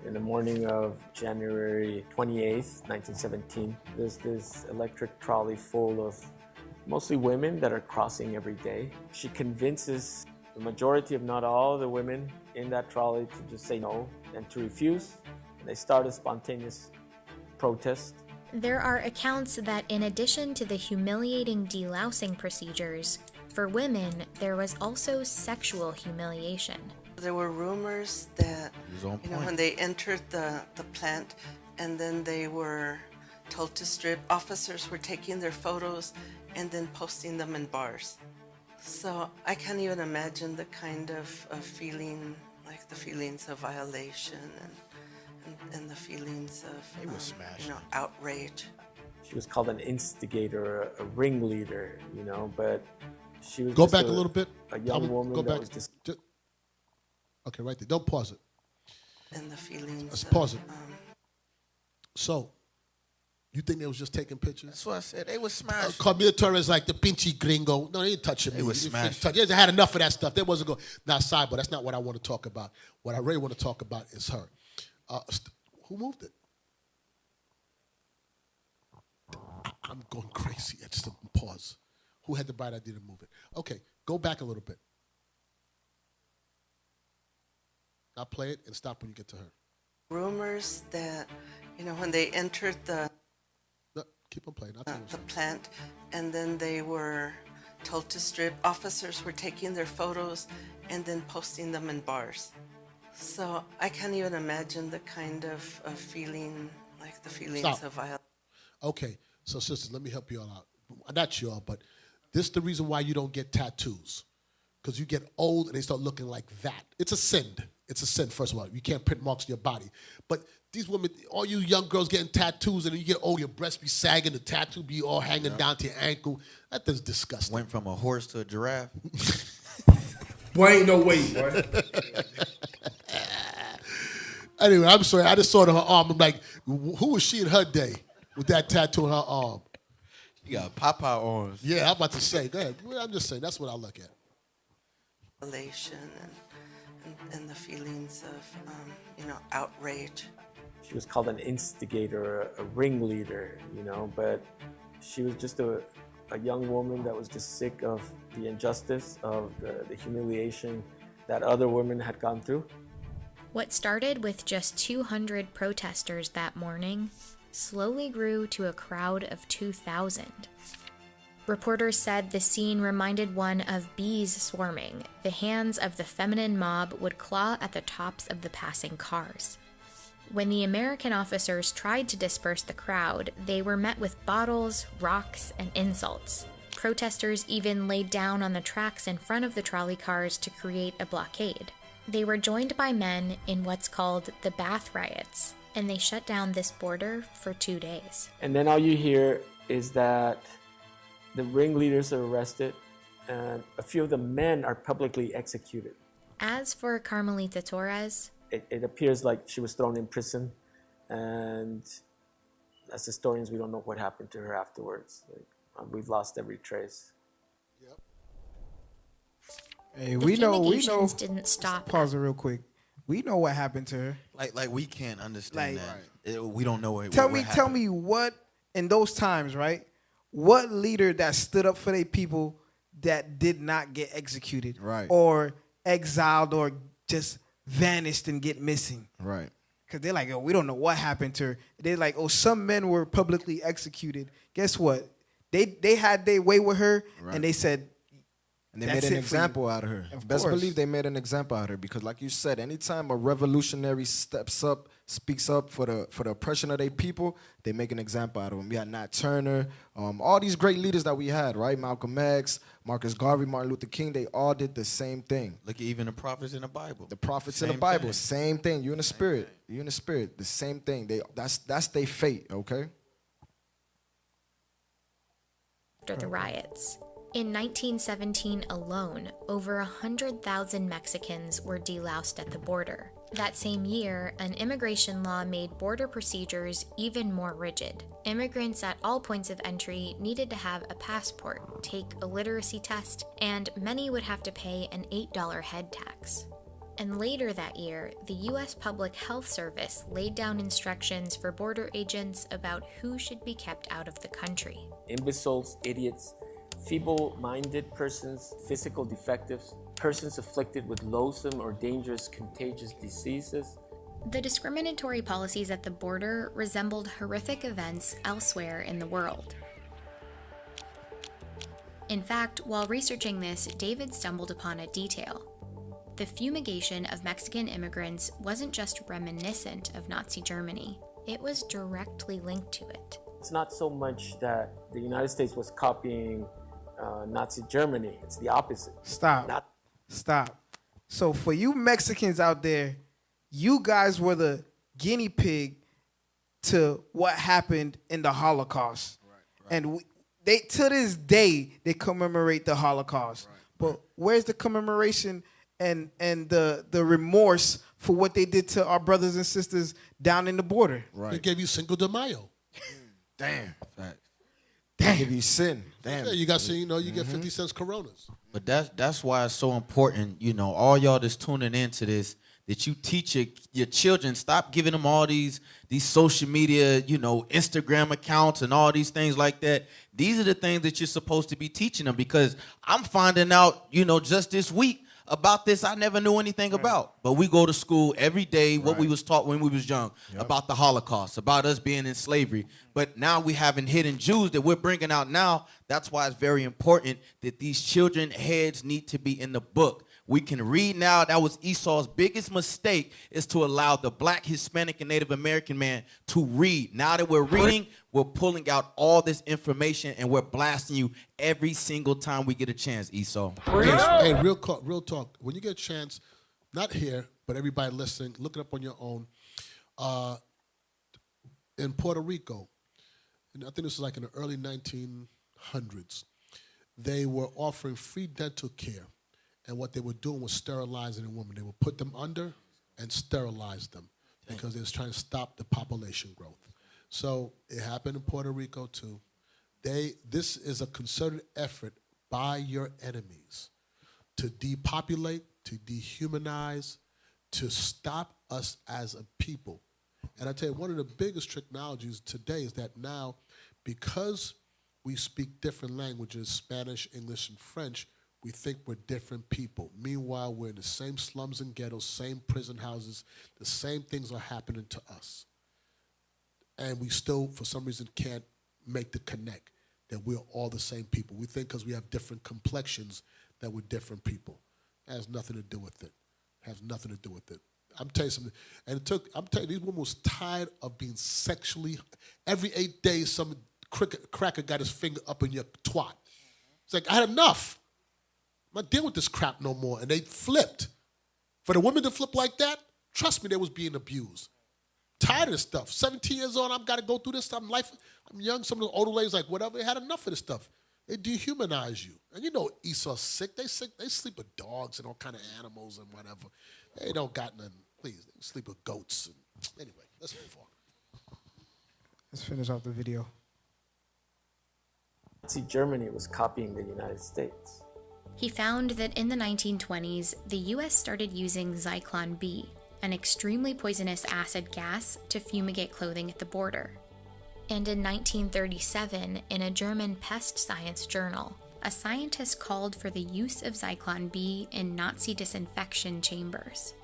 In the morning of January 28th, 1917, there's this electric trolley full of mostly women that are crossing every day. She convinces the majority, if not all, the women in that trolley to just say no and to refuse. And they start a spontaneous protest. There are accounts that in addition to the humiliating delousing procedures, for women, there was also sexual humiliation. There were rumors that, when they entered the plant and then they were told to strip, officers were taking their photos and then posting them in bars. So I can't even imagine the kind of feeling, like the feelings of violation and the feelings of, outrage. She was called an instigator, a ringleader, but she was Go back a little bit. A young woman that was just... Okay, right there. Don't pause it. And the feelings. Let's pause it. So, you think they was just taking pictures? That's what I said. They was smashing. Carmelita Torres like the pinchy gringo. No, they ain't touching me. They was smashing. They had enough of that stuff. They wasn't going. Now, sidebar. That's not what I want to talk about. What I really want to talk about is her. Who moved it? I'm going crazy. I just pause. Who had the bright idea to move it? Okay, go back a little bit. Now play it and stop when you get to her. Rumors that, when they entered the keep on playing. the plant and then they were told to strip, officers were taking their photos and then posting them in bars. So I can't even imagine the kind of feeling, like the feelings of violence. Okay, so sisters, let me help you all out. Not you all, but this is the reason why you don't get tattoos. Because you get old and they start looking like that. It's a sin. It's a sin, first of all. You can't print marks on your body. But these women, all you young girls getting tattoos, and then you get old, your breasts be sagging, the tattoo be all hanging down to your ankle. That is disgusting. Went from a horse to a giraffe. Boy, ain't no way, boy. Anyway, I'm sorry. I just saw it on her arm. I'm like, who was she in her day with that tattoo on her arm? You got Popeye arms. Yeah, I'm about to say. Go ahead. I'm just saying. That's what I look at. Violation and the feelings of, outrage. She was called an instigator, a ringleader, but she was just a young woman that was just sick of the injustice, of the humiliation that other women had gone through. What started with just 200 protesters that morning slowly grew to a crowd of 2,000. Reporters said the scene reminded one of bees swarming. The hands of the feminine mob would claw at the tops of the passing cars. When the American officers tried to disperse the crowd, they were met with bottles, rocks, and insults. Protesters even laid down on the tracks in front of the trolley cars to create a blockade. They were joined by men in what's called the Bath Riots, and they shut down this border for 2 days. And then all you hear is that the ringleaders are arrested, and a few of the men are publicly executed. As for Carmelita Torres, it appears like she was thrown in prison, and as historians, we don't know what happened to her afterwards. We've lost every trace. Hey, the we know. Didn't stop. Pause it real quick. We know what happened to her. Like we can't understand that. We don't know what. Tell happened. me what in those times, right? What leader that stood up for their people that did not get executed, right, or exiled, or just vanished and get missing, right? Because they're like, we don't know what happened to her. They're like, some men were publicly executed. Guess what? They had their way with her, right, and they said. And they made an example out of her. Best believe they made an example out of her because, like you said, anytime a revolutionary steps up, speaks up for the oppression of their people, they make an example out of them. We had Nat Turner, all these great leaders that we had, right? Malcolm X, Marcus Garvey, Martin Luther King, they all did the same thing. Look at even the prophets in the Bible. The prophets in the Bible, same thing. You in the spirit. You in the spirit. The same thing. That's their fate, okay? After the riots. In 1917 alone, over 100,000 Mexicans were deloused at the border. That same year, an immigration law made border procedures even more rigid. Immigrants at all points of entry needed to have a passport, take a literacy test, and many would have to pay an $8 head tax. And later that year, the U.S. Public Health Service laid down instructions for border agents about who should be kept out of the country. Imbeciles, idiots, feeble-minded persons, physical defectives, persons afflicted with loathsome or dangerous contagious diseases. The discriminatory policies at the border resembled horrific events elsewhere in the world. In fact, while researching this, David stumbled upon a detail. The fumigation of Mexican immigrants wasn't just reminiscent of Nazi Germany, it was directly linked to it. It's not so much that the United States was copying Nazi Germany, it's the opposite. Stop. So for you Mexicans out there, you guys were the guinea pig to what happened in the Holocaust. Right. And they to this day, they commemorate the Holocaust. Right. But where's the commemoration and the remorse for what they did to our brothers and sisters down in the border? Right. They gave you Cinco de Mayo. Damn. Fact. Damn. Give you sin. Damn. Yeah, you got you get 50 cents Coronas. But that's why it's so important, all y'all that's tuning into this, that you teach your children, stop giving them all these social media, Instagram accounts and all these things like that. These are the things that you're supposed to be teaching them, because I'm finding out, just this week about this I never knew anything about. But we go to school every day, what we was taught when we was young, about the Holocaust, about us being in slavery. But now we having hidden Jews that we're bringing out now. That's why it's very important that these children heads need to be in the book. We can read now. That was Esau's biggest mistake, is to allow the Black, Hispanic, and Native American man to read. Now that we're reading, we're pulling out all this information and we're blasting you every single time we get a chance, Esau. Hey, real talk. When you get a chance, not here, but everybody listening, look it up on your own. In Puerto Rico, and I think this was like in the early 1900s, they were offering free dental care. And what they were doing was sterilizing a woman. They would put them under and sterilize them because they was trying to stop the population growth. So it happened in Puerto Rico too. This is a concerted effort by your enemies to depopulate, to dehumanize, to stop us as a people. And I tell you, one of the biggest technologies today is that now, because we speak different languages, Spanish, English, and French, we think we're different people. Meanwhile, we're in the same slums and ghettos, same prison houses. The same things are happening to us. And we still, for some reason, can't make the connect that we're all the same people. We think because we have different complexions that we're different people. That has nothing to do with it. I'm telling you something. And I'm telling you, these women was tired of being sexually, every 8 days, some cracker got his finger up in your twat. It's like, I had enough. I'm not dealing with this crap no more. And they flipped. For the women to flip like that, trust me, they was being abused. Tired of this stuff. 17 years old, I've got to go through this stuff. I'm young. Some of the older ladies, like, whatever, they had enough of this stuff. They dehumanize you. And Esau's sick. They sleep with dogs and all kind of animals and whatever. They don't got nothing. Please, they sleep with goats. Anyway, let's move on. Let's finish off the video. Nazi Germany was copying the United States. He found that in the 1920s, the US started using Zyklon B, an extremely poisonous acid gas, to fumigate clothing at the border. And in 1937, in a German pest science journal, a scientist called for the use of Zyklon B in Nazi disinfection chambers.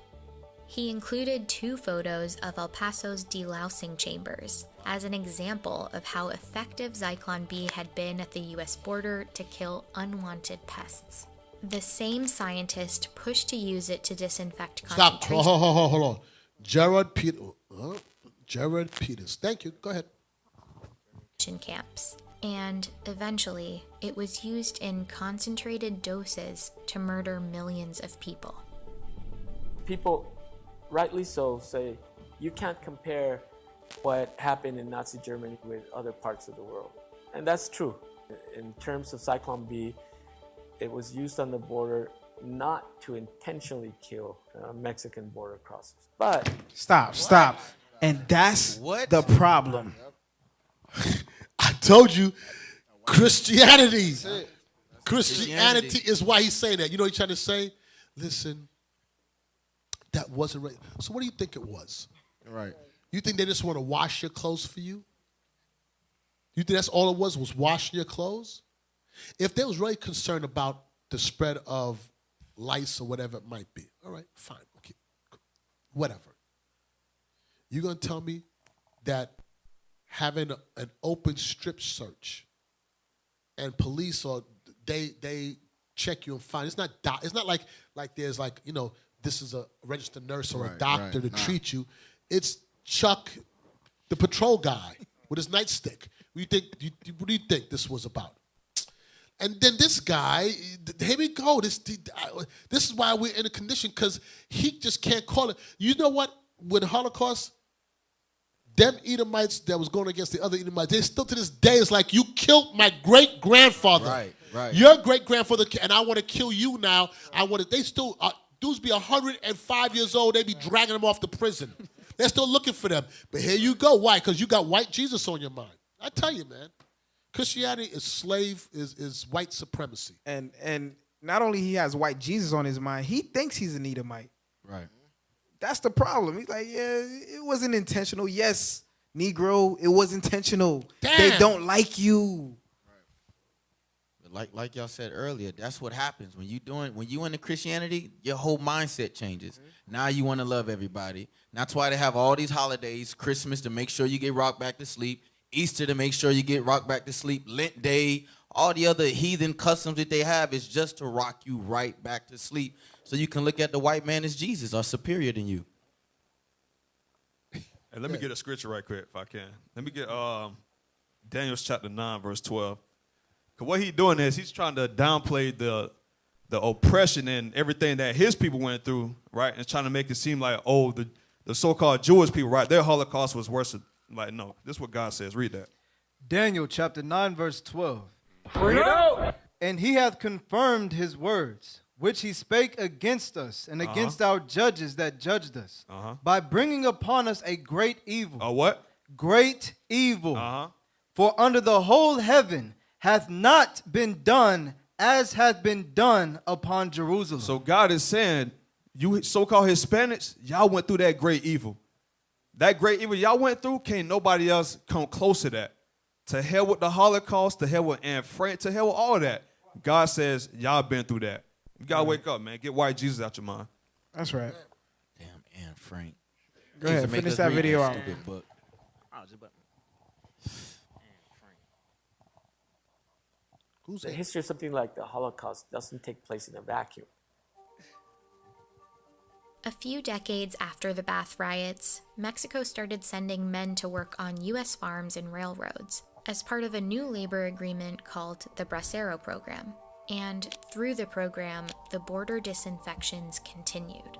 He included 2 photos of El Paso's delousing chambers as an example of how effective Zyklon B had been at the US border to kill unwanted pests. The same scientist pushed to use it to disinfect concentration. Stop. Hold on. Gerard Peters. Thank you. Go ahead. Camps. And eventually, it was used in concentrated doses to murder millions of people. People, rightly so, say you can't compare what happened in Nazi Germany with other parts of the world. And that's true. In terms of Zyklon B, it was used on the border not to intentionally kill Mexican border crossers. But Stop. And that's the problem. I told you, Christianity. Christianity is why he's saying that. You know what he's trying to say? Listen, that wasn't right. So what do you think it was? Right. You think they just want to wash your clothes for you? You think that's all it was washing your clothes? If they was really concerned about the spread of lice or whatever it might be, all right, fine, okay, whatever. You're going to tell me that having an open strip search and police, or they check you and find, it's not like there's like, this is a registered nurse or a doctor to treat you. It's Chuck, the patrol guy, with his nightstick. What do you think this was about? And then this guy, here we go. This is why we're in a condition, because he just can't call it. You know what? With the Holocaust, them Edomites that was going against the other Edomites, they still to this day is like, you killed my great-grandfather. Right. Your great-grandfather, and I want to kill you now. They still, dudes be 105 years old, they be dragging them off to prison. They're still looking for them. But here you go. Why? Because you got white Jesus on your mind. I tell you, man. Christianity is white supremacy. And not only he has white Jesus on his mind, he thinks he's an Edomite. Right. That's the problem. He's like, yeah, it wasn't intentional. Yes, Negro, it was intentional. Damn. They don't like you. Like y'all said earlier, that's what happens when you into Christianity, your whole mindset changes. Mm-hmm. Now you want to love everybody. And that's why they have all these holidays, Christmas to make sure you get rocked back to sleep, Easter to make sure you get rocked back to sleep, Lent Day, all the other heathen customs that they have is just to rock you right back to sleep so you can look at the white man as Jesus or superior than you. And let me get a scripture right quick if I can. Let me get Daniel chapter 9, verse 12. Because what he's doing is he's trying to downplay the oppression and everything that his people went through, right? And trying to make it seem like, the so-called Jewish people, right, their Holocaust was worse. Like, no, this is what God says. Read that. Daniel chapter 9, verse 12. Bring it out! And he hath confirmed his words, which he spake against us and against our judges that judged us, by bringing upon us a great evil. A what? Great evil. For under the whole heaven hath not been done as hath been done upon Jerusalem. So God is saying, you so-called Hispanics, y'all went through that great evil. That great evil y'all went through, can't nobody else come close to that. To hell with the Holocaust, to hell with Anne Frank, to hell with all of that. God says, y'all been through that. You got to wake up, man. Get white Jesus out your mind. That's right. Damn, Anne Frank. Go ahead, finish that video out. The history of something like the Holocaust doesn't take place in a vacuum. A few decades after the Bath riots, Mexico started sending men to work on U.S. farms and railroads as part of a new labor agreement called the Bracero Program. And through the program, the border disinfections continued.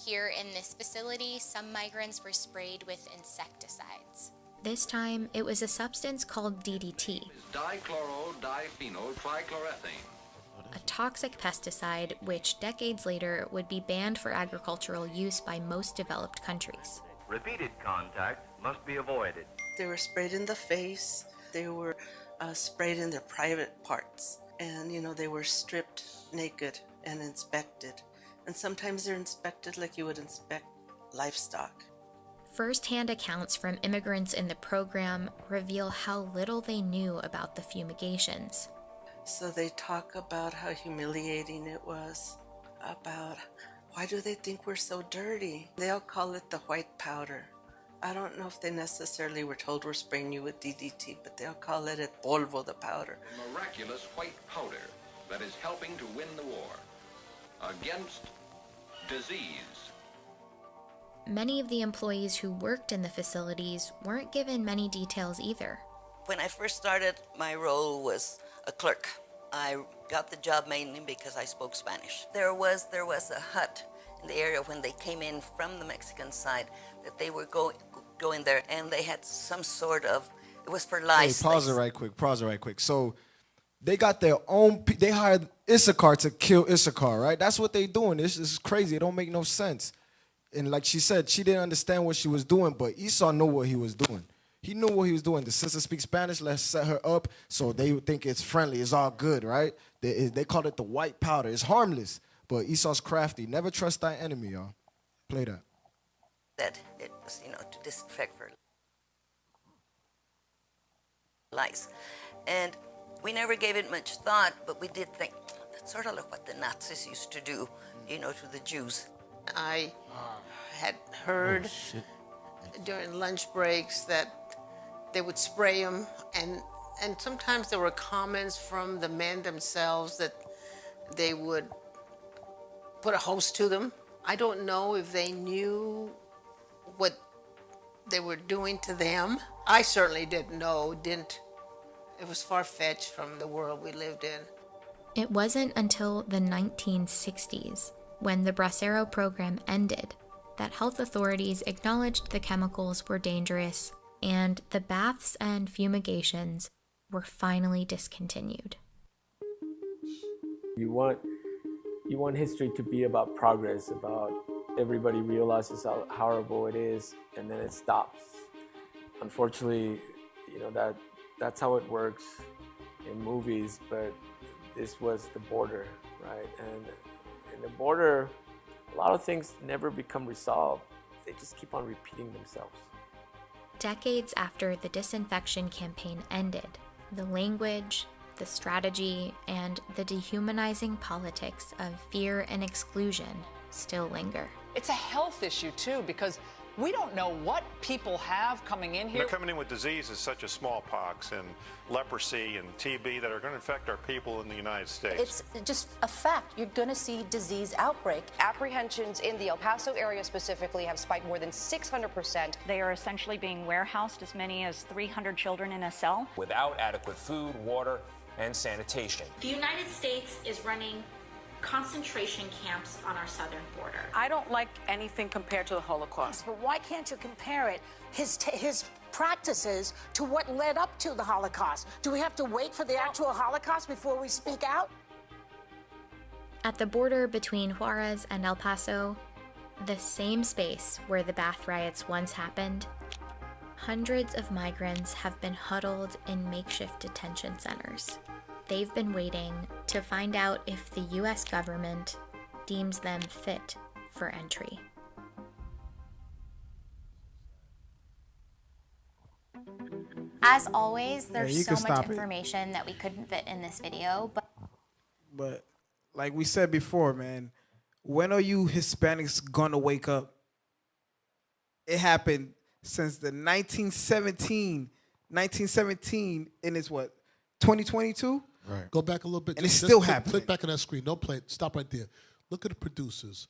Here in this facility, some migrants were sprayed with insecticides. This time, it was a substance called DDT, Dichloro-diphenyltrichloroethane, a toxic pesticide which decades later would be banned for agricultural use by most developed countries. Repeated contact must be avoided. They were sprayed in the face. They were sprayed in their private parts. And, they were stripped naked and inspected. And sometimes they're inspected like you would inspect livestock. First-hand accounts from immigrants in the program reveal how little they knew about the fumigations. So they talk about how humiliating it was, about why do they think we're so dirty? They'll call it the white powder. I don't know if they necessarily were told we're spraying you with DDT, but they'll call it polvo, the powder. A miraculous white powder that is helping to win the war against disease. Many of the employees who worked in the facilities weren't given many details either. When I first started, my role was a clerk. I got the job mainly because I spoke Spanish. There was a hut in the area when they came in from the Mexican side that they were going there, and they had some sort of, it was for lice. Hey, pause it right quick. So they got their own, they hired Issachar to kill Issachar, right? That's what they doing. This is crazy. It don't make no sense. And like she said, she didn't understand what she was doing, but Esau knew what he was doing. He knew what he was doing. The sister speaks Spanish. Let's set her up so they would think it's friendly. It's all good, right? They called it the white powder. It's harmless, but Esau's crafty. Never trust thy enemy, y'all. Play that. That it was, to disinfect for lice. And we never gave it much thought, but we did think, that's sort of like what the Nazis used to do, to the Jews. I had heard during lunch breaks that they would spray them, and sometimes there were comments from the men themselves that they would put a hose to them. I don't know if they knew what they were doing to them. I certainly didn't know, it was far-fetched from the world we lived in. It wasn't until the 1960s, when the Bracero program ended, that health authorities acknowledged the chemicals were dangerous and the baths and fumigations were finally discontinued. You want history to be about progress, about everybody realizes how horrible it is, and then it stops. Unfortunately, that's how it works in movies, but this was the border, right? And in the border, a lot of things never become resolved. They just keep on repeating themselves. Decades after the disinfection campaign ended, the language, the strategy, and the dehumanizing politics of fear and exclusion still linger. It's a health issue, too, because we don't know what people have coming in here. They're coming in with diseases such as smallpox and leprosy and TB that are going to infect our people in the United States. It's just a fact. You're going to see disease outbreak. Apprehensions in the El Paso area specifically have spiked more than 600%. They are essentially being warehoused, as many as 300 children in a cell. Without adequate food, water, and sanitation. The United States is running concentration camps on our southern border. I don't like anything compared to the Holocaust. But why can't you compare it, his practices, to what led up to the Holocaust? Do we have to wait for the actual Holocaust before we speak out? At the border between Juarez and El Paso, the same space where the bath riots once happened, hundreds of migrants have been huddled in makeshift detention centers. They've been waiting to find out if the U.S. government deems them fit for entry. As always, there's so much information that we couldn't fit in this video. But like we said before, man, when are you Hispanics gonna wake up? It happened since the 1917, and it's what, 2022? Right. Go back a little bit. And it's still happening. Click back on that screen. Don't play it. Stop right there. Look at the producers.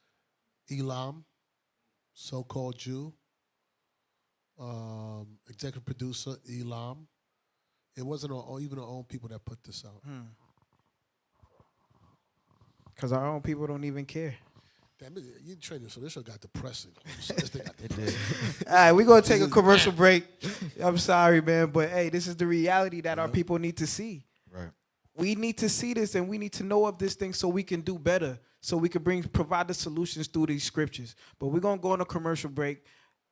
Elam, so-called Jew. Executive producer, Elam. It wasn't even our own people that put this out. Because our own people don't even care. Damn it, you trained so this show got depressing. All right, we're going to take a commercial break. I'm sorry, man, but hey, this is the reality that our people need to see. Right. We need to see this, and we need to know of this thing so we can do better, so we can provide the solutions through these scriptures. But we're going to go on a commercial break.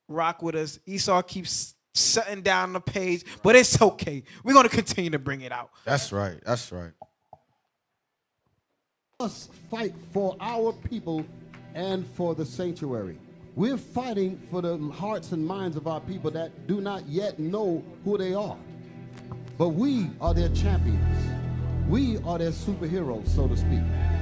Rock with us. Esau keeps shutting down the page, but it's okay. We're going to continue to bring it out. That's right. That's right. Us fight for our people and for the sanctuary. We're fighting for the hearts and minds of our people that do not yet know who they are. But we are their champions. We are their superheroes, so to speak.